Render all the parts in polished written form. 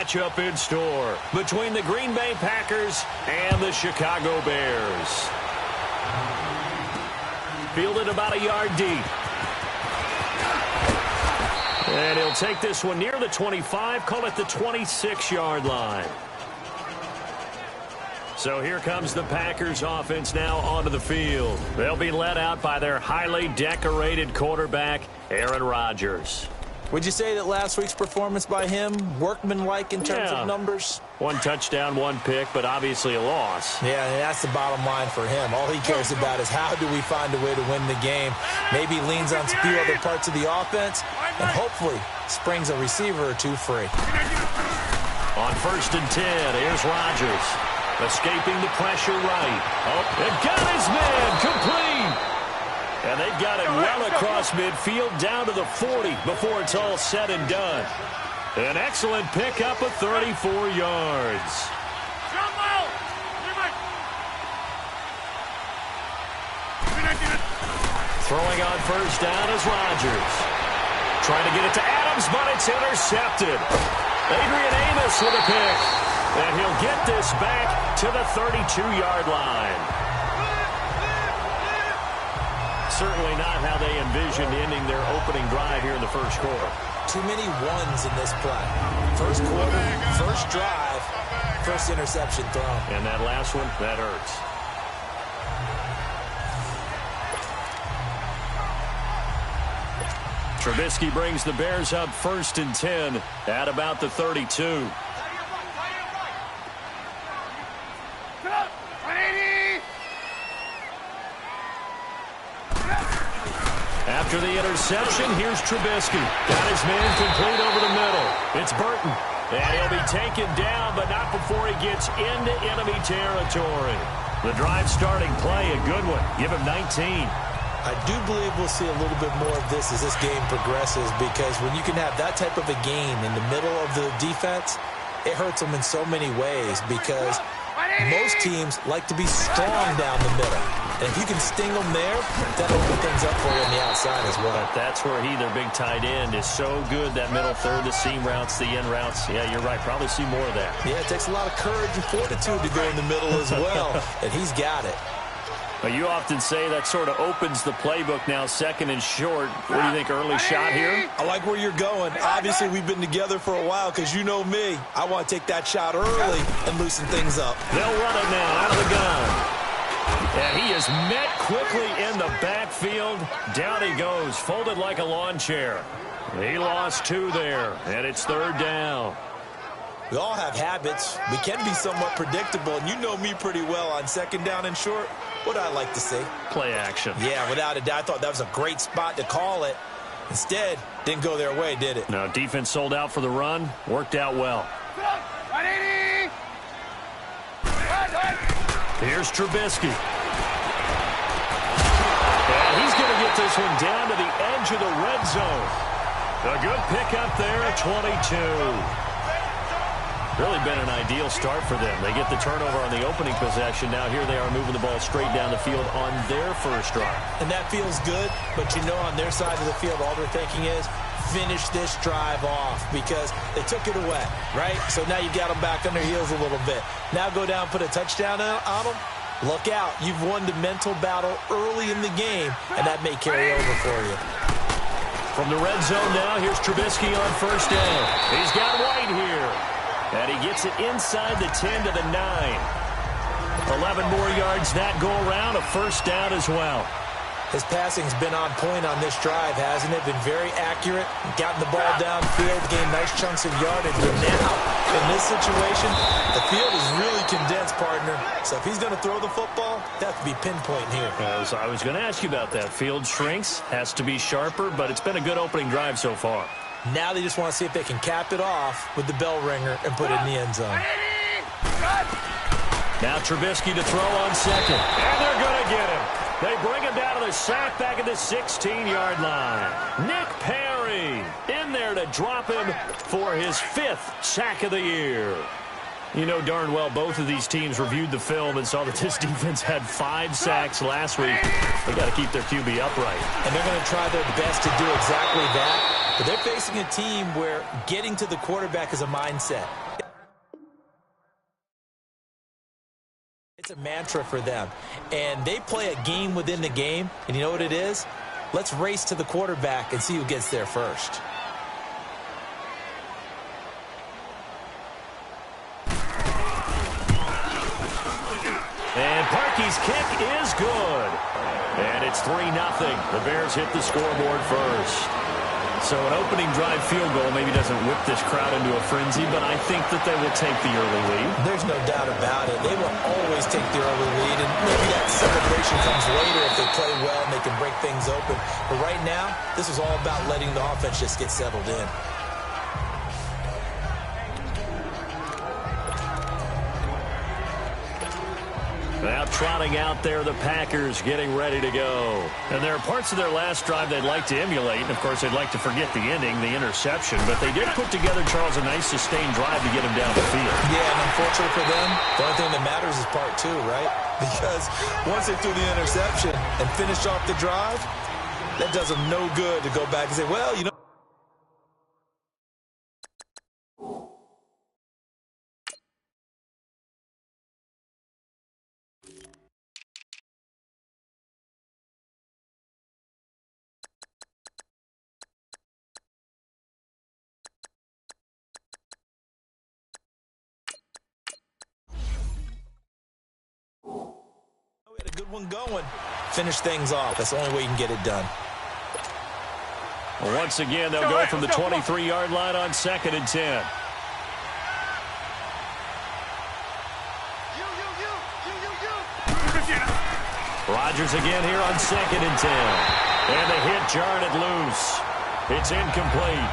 matchup in store between the Green Bay Packers and the Chicago Bears. Fielded about a yard deep. And he'll take this one near the 25, call it the 26-yard line. So here comes the Packers offense now onto the field. They'll be led out by their highly decorated quarterback, Aaron Rodgers. Would you say that last week's performance by him, workmanlike in terms of numbers? 1 touchdown, 1 pick, but obviously a loss. Yeah, and that's the bottom line for him. All he cares about is how do we find a way to win the game. Maybe leans on a few other parts of the offense, and hopefully springs a receiver or two free. On 1st and 10, here's Rodgers. Escaping the pressure right. Oh, it got his man complete. And they've got it well across midfield down to the 40 before it's all said and done. An excellent pickup of 34 yards. Throwing on 1st down is Rodgers. Trying to get it to Adams, but it's intercepted. Adrian Amos with a pick. And he'll get this back to the 32-yard line. Certainly not how they envisioned ending their opening drive here in the first quarter. Too many ones in this play. First quarter, first drive, first interception thrown. And that last one, that hurts. Trubisky brings the Bears up 1st and 10 at about the 32. After the interception, here's Trubisky. Got his man complete over the middle. It's Burton. And he'll be taken down, but not before he gets into enemy territory. The drive starting play, a good one. Give him 19. I do believe we'll see a little bit more of this as this game progresses, because when you can have that type of a game in the middle of the defense, it hurts them in so many ways, because most teams like to be strong down the middle. And if you can sting them there, that'll open things up for you on the outside as well. But that's where their big tight end, is so good, that middle third, the seam routes, the in routes. Yeah, you're right. Probably see more of that. Yeah, it takes a lot of courage and fortitude to go in the middle as well, and he's got it. But you often say that sort of opens the playbook now, 2nd and short. What do you think, early shot here? I like where you're going. Obviously, we've been together for a while, because you know me. I want to take that shot early and loosen things up. They'll run it now out of the gun. And he is met quickly in the backfield. Down he goes, folded like a lawn chair. He lost 2 there, and it's 3rd down. We all have habits. We can be somewhat predictable, and you know me pretty well on 2nd down and short. What I like to see? Play action. Yeah, without a doubt. I thought that was a great spot to call it. Instead, didn't go their way, did it? No, defense sold out for the run. Worked out well. Here's Trubisky. And he's going to get this one down to the edge of the red zone. A good pickup there at 22. Really been an ideal start for them. They get the turnover on the opening possession. Now here they are moving the ball straight down the field on their first drive. And that feels good, but you know on their side of the field, all they're thinking is, finish this drive off, because they took it away, right? So now you've got them back on their heels a little bit. Now go down, put a touchdown on them. Look out. You've won the mental battle early in the game, and that may carry over for you. From the red zone now, here's Trubisky on 1st down. He's got White here. And he gets it inside the 10 to the 9. 11 more yards that go around, a 1st down as well. His passing's been on point on this drive, hasn't it? Been very accurate, gotten the ball downfield, gained nice chunks of yardage. But now, in this situation, the field is really condensed, partner. So if he's going to throw the football, that could be pinpoint here. I was going to ask you about that. Field shrinks, has to be sharper, but it's been a good opening drive so far. Now they just want to see if they can cap it off with the bell ringer and put it in the end zone. Now Trubisky to throw on 2nd. And they're going to get him. They bring him down to the sack back at the 16-yard line. Nick Perry in there to drop him for his 5th sack of the year. You know darn well both of these teams reviewed the film and saw that this defense had 5 sacks last week. They got to keep their QB upright. And they're going to try their best to do exactly that. But they're facing a team where getting to the quarterback is a mindset. It's a mantra for them, and they play a game within the game, and you know what it is? Let's race to the quarterback and see who gets there first. And Parkey's kick is good. And it's 3-0. The Bears hit the scoreboard first. So an opening drive field goal maybe doesn't whip this crowd into a frenzy, but I think that they will take the early lead. There's no doubt about it. They will always take the early lead, and maybe that celebration comes later if they play well and they can break things open. But right now, this is all about letting the offense just get settled in. Now trotting out there, the Packers getting ready to go. And there are parts of their last drive they'd like to emulate. And, of course, they'd like to forget the ending, the interception. But they did put together, Charles, a nice sustained drive to get him down the field. Yeah, and unfortunately for them, the only thing that matters is part two, right? Because once they threw the interception and finished off the drive, that does them no good to go back and say, well, you know. Good one going. Finish things off. That's the only way you can get it done. Well, once again, they'll go from the 23-yard line on 2nd and 10. Rodgers again here on 2nd and 10. And the hit jarred it loose. It's incomplete.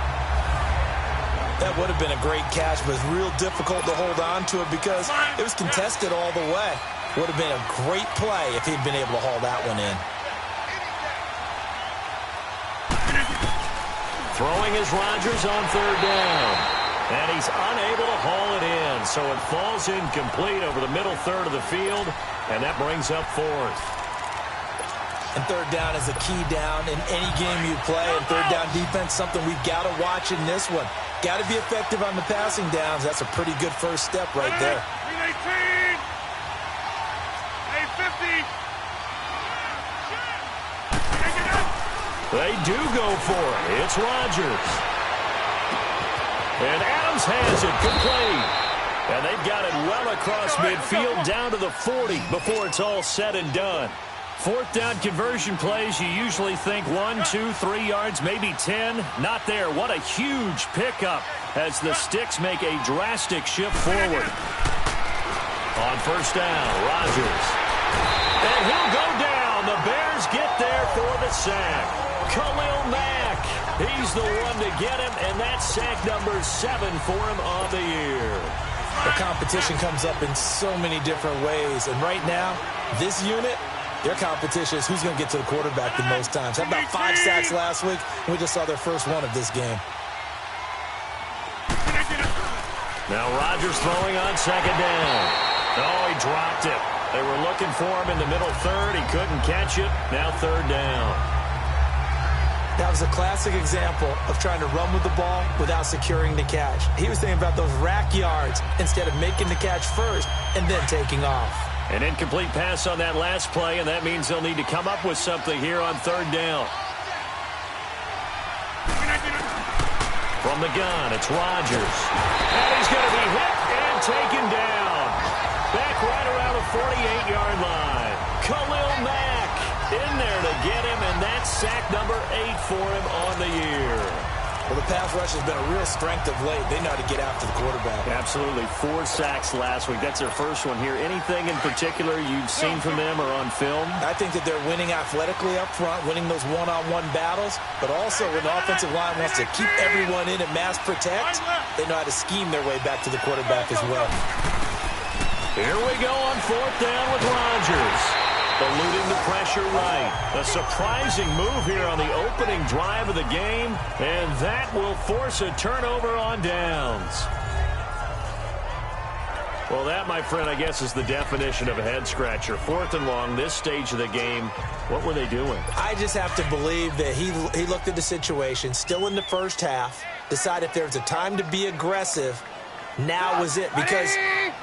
That would have been a great catch, but it's real difficult to hold on to it because it was contested all the way. Would have been a great play if he'd been able to haul that one in. Throwing is Rodgers on 3rd down. And he's unable to haul it in. So it falls incomplete over the middle third of the field. And that brings up 4th. And 3rd down is a key down in any game you play. And 3rd down defense, something we've got to watch in this one. Got to be effective on the passing downs. That's a pretty good first step right there. They do go for it. It's Rodgers. And Adams has it complete. And they've got it well across midfield down to the 40 before it's all said and done. 4th down conversion plays, you usually think 1, 2, 3 yards, maybe 10. Not there. What a huge pickup as the Sticks make a drastic shift forward. On 1st down, Rodgers. And he'll go down. The Bears get there for the sack. Khalil Mack, he's the one to get him, and that's sack number 7 for him on the year. The competition comes up in so many different ways, and right now, this unit, their competition is who's going to get to the quarterback the most times. Had about 5 sacks last week, and we just saw their first one of this game. Now Rodgers throwing on 2nd down. Oh, he dropped it. They were looking for him in the middle third. He couldn't catch it. Now 3rd down. That was a classic example of trying to run with the ball without securing the catch. He was thinking about those rack yards instead of making the catch first and then taking off. An incomplete pass on that last play, and that means they'll need to come up with something here on 3rd down. From the gun, it's Rodgers. And he's going to be hit and taken down. Back right around the 48-yard line. Khalil Mack in there to get him, and that's sack number 8 for him on the year. Well, the pass rush has been a real strength of late. They know how to get after the quarterback. Absolutely. 4 sacks last week. That's their first one here. Anything in particular you've seen from them or on film? I think that they're winning athletically up front, winning those one-on-one battles, but also when the offensive line wants to keep everyone in and mass protect, they know how to scheme their way back to the quarterback as well. Here we go on 4th down with Rodgers. Eluding the pressure right. A surprising move here on the opening drive of the game, and that will force a turnover on downs. Well, that, my friend, I guess is the definition of a head-scratcher. 4th and long, this stage of the game. What were they doing? I just have to believe that he looked at the situation, still in the first half, decided if there's a time to be aggressive, now was it, because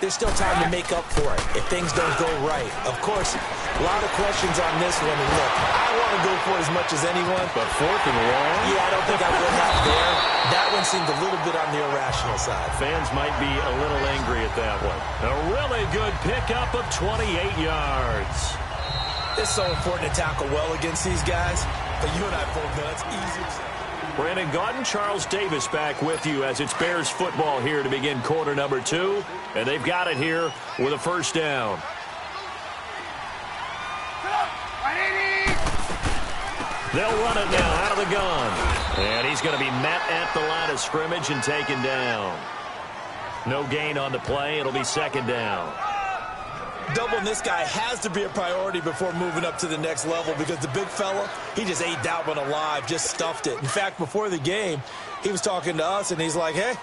there's still time to make up for it if things don't go right. Of course, a lot of questions on this one. And look, I want to go for it as much as anyone. But 4th and long? Yeah, I don't think I would have there. That one seemed a little bit on the irrational side. Fans might be a little angry at that one. A really good pickup of 28 yards. It's so important to tackle well against these guys. But you and I both know it's easy. Brandon Gaudin, Charles Davis back with you as it's Bears football here to begin quarter number 2. And they've got it here with a first down. They'll run it now out of the gun. And he's going to be met at the line of scrimmage and taken down. No gain on the play. It'll be second down. Doubling this guy has to be a priority before moving up to the next level, because the big fella, he just ate that one alive, just stuffed it. In fact, before the game, he was talking to us, and he's like, hey,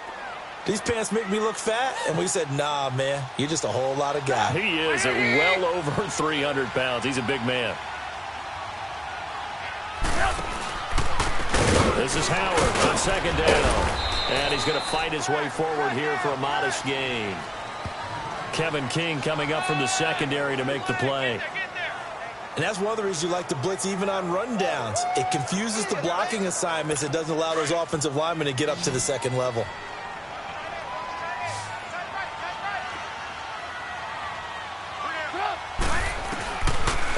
these pants make me look fat? And we said, nah, man, you're just a whole lot of guy. He is at well over 300 pounds. He's a big man. This is Howard on second down. And he's going to fight his way forward here for a modest gain. Kevin King coming up from the secondary to make the play. And that's one of the reasons you like to blitz even on rundowns. It confuses the blocking assignments. It doesn't allow those offensive linemen to get up to the second level.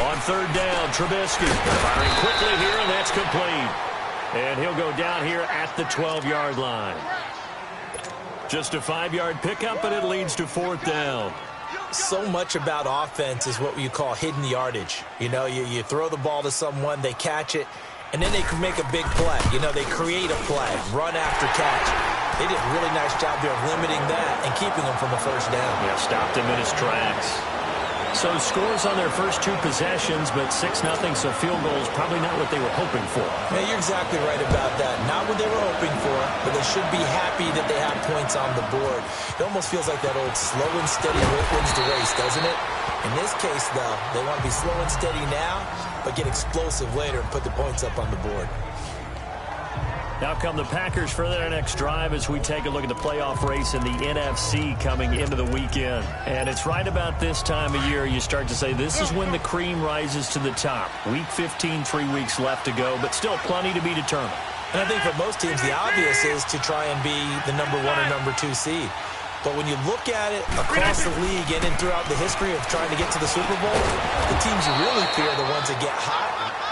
On third down, Trubisky firing quickly here, and that's complete. And he'll go down here at the 12-yard line. Just a 5-yard pickup, and it leads to 4th down. So much about offense is what you call hidden yardage. You know, you throw the ball to someone, they catch it, and then they can make a big play. You know, they create a play, run after catch. They did a really nice job there of limiting that and keeping him from a first down. Yeah, stopped him in his tracks. So scores on their first 2 possessions, but 6-0, so field goals probably not what they were hoping for. Yeah, you're exactly right about that. Not what they were hoping for, but they should be happy that they have points on the board. It almost feels like that old slow and steady wins the race, doesn't it? In this case, though, they want to be slow and steady now, but get explosive later and put the points up on the board. Now come the Packers for their next drive as we take a look at the playoff race in the NFC coming into the weekend. And it's right about this time of year you start to say this is when the cream rises to the top. Week 15, 3 weeks left to go, but still plenty to be determined. And I think for most teams, the obvious is to try and be the number 1 or number 2 seed. But when you look at it across the league and throughout the history of trying to get to the Super Bowl, the teams you really fear are the ones that get hot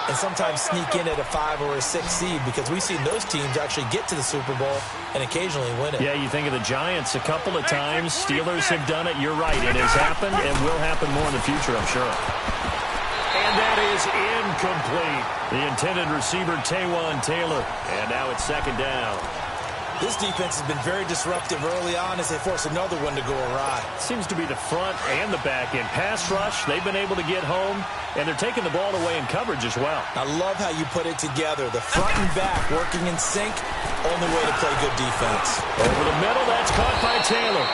and sometimes sneak in at a 5 or a 6 seed, because we've seen those teams actually get to the Super Bowl and occasionally win it. Yeah, you think of the Giants a couple of times. Steelers have done it. You're right. It has happened and will happen more in the future, I'm sure. And that is incomplete. The intended receiver, Taywan Taylor. And now it's second down. This defense has been very disruptive early on as they force another one to go awry. Seems to be the front and the back end. Pass rush, they've been able to get home, and they're taking the ball away in coverage as well. I love how you put it together. The front and back working in sync, only way to play good defense. Over the middle, that's caught by Taylor.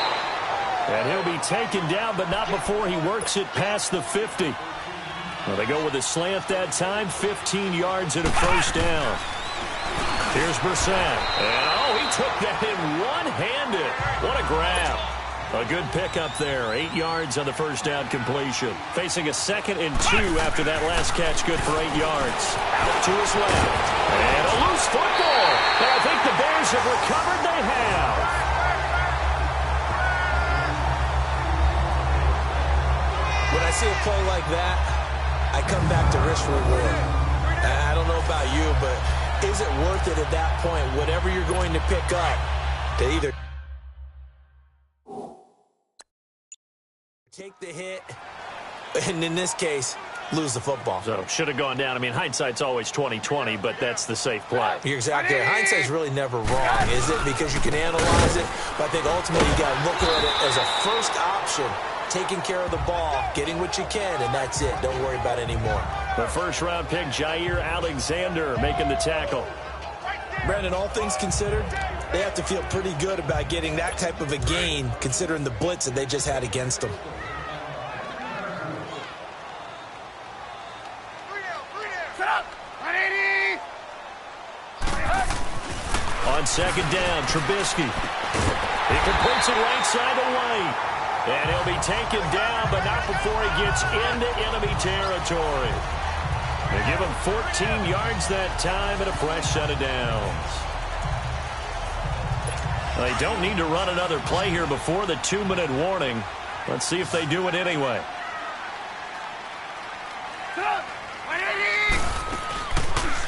And he'll be taken down, but not before he works it past the 50. Well, they go with a slant that time, 15 yards and a first down. Here's Brissett. And, he took that in one-handed. What a grab. A good pickup there. 8 yards on the first down completion. Facing a 2nd and 2 after that last catch. Good for 8 yards. Out to his left. And a loose football. And I think the Bears have recovered. They have. When I see a play like that, I come back to risk reward. I don't know about you, but is it worth it at that point, whatever you're going to pick up, to either take the hit, and in this case, lose the football? So, should have gone down. I mean, hindsight's always 20/20, but that's the safe play. You're exactly right. Hindsight's really never wrong, is it? Because you can analyze it, but I think ultimately you got to look at it as a first option, taking care of the ball, getting what you can, and that's it. Don't worry about it anymore. The first-round pick, Jair Alexander, making the tackle. Brandon, all things considered, they have to feel pretty good about getting that type of a gain, considering the blitz that they just had against them. On second down, Trubisky. He completes it right side to White. And he'll be taken down, but not before he gets into enemy territory. They give him 14 yards that time and a fresh set of downs. They don't need to run another play here before the 2-minute warning. Let's see if they do it anyway.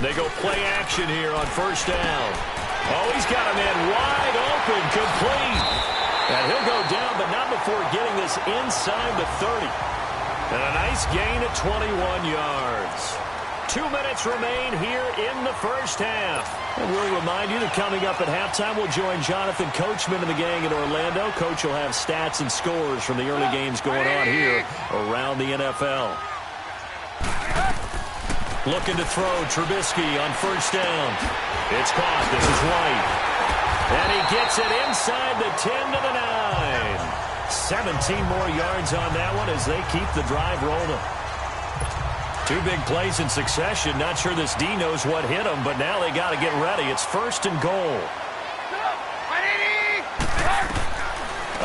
They go play action here on first down. Oh, he's got a man wide open, complete. And he'll go down, but not before getting this inside the 30. And a nice gain of 21 yards. 2 minutes remain here in the first half. And we'll remind you that coming up at halftime, we'll join Jonathan Coachman and the gang in Orlando. Coach will have stats and scores from the early games going on here around the NFL. Looking to throw, Trubisky on first down. It's caught. This is White. And he gets it inside the 10 to the 9. 17 more yards on that one as they keep the drive rolling. 2 big plays in succession. Not sure this D knows what hit him, but now they got to get ready. It's first and goal.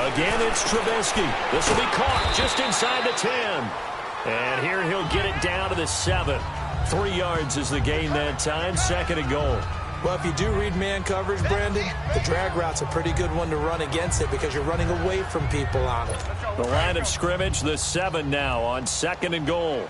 Again, it's Trubisky. This will be caught just inside the 10. And here he'll get it down to the 7. 3 yards is the gain that time. Second and goal. Well, if you do read man coverage, Brandon, the drag route's a pretty good one to run against it because you're running away from people on it. The line of scrimmage, the 7 now on second and goal.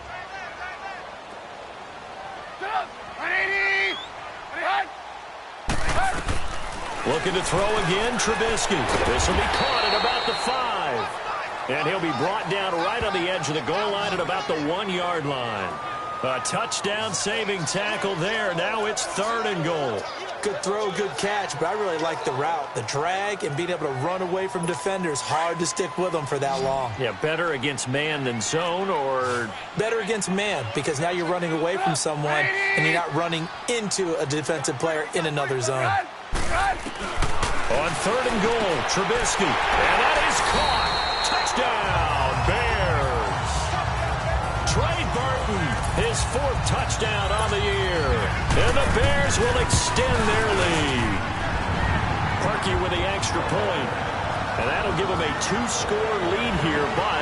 Looking to throw again, Trubisky. This will be caught at about the 5. And he'll be brought down right on the edge of the goal line at about the 1-yard line. A touchdown-saving tackle there. Now it's third and goal. Good throw, good catch, but I really like the route. The drag and being able to run away from defenders, hard to stick with them for that long. Yeah, better against man than zone, or... Better against man, because now you're running away from someone and you're not running into a defensive player in another zone. On third and goal, Trubisky. And that is caught. Touchdown, Bears. Trey Burton, his 4th touchdown on the year. And the Bears will extend their lead. Parkey with the extra point. And that'll give them a 2-score lead here, but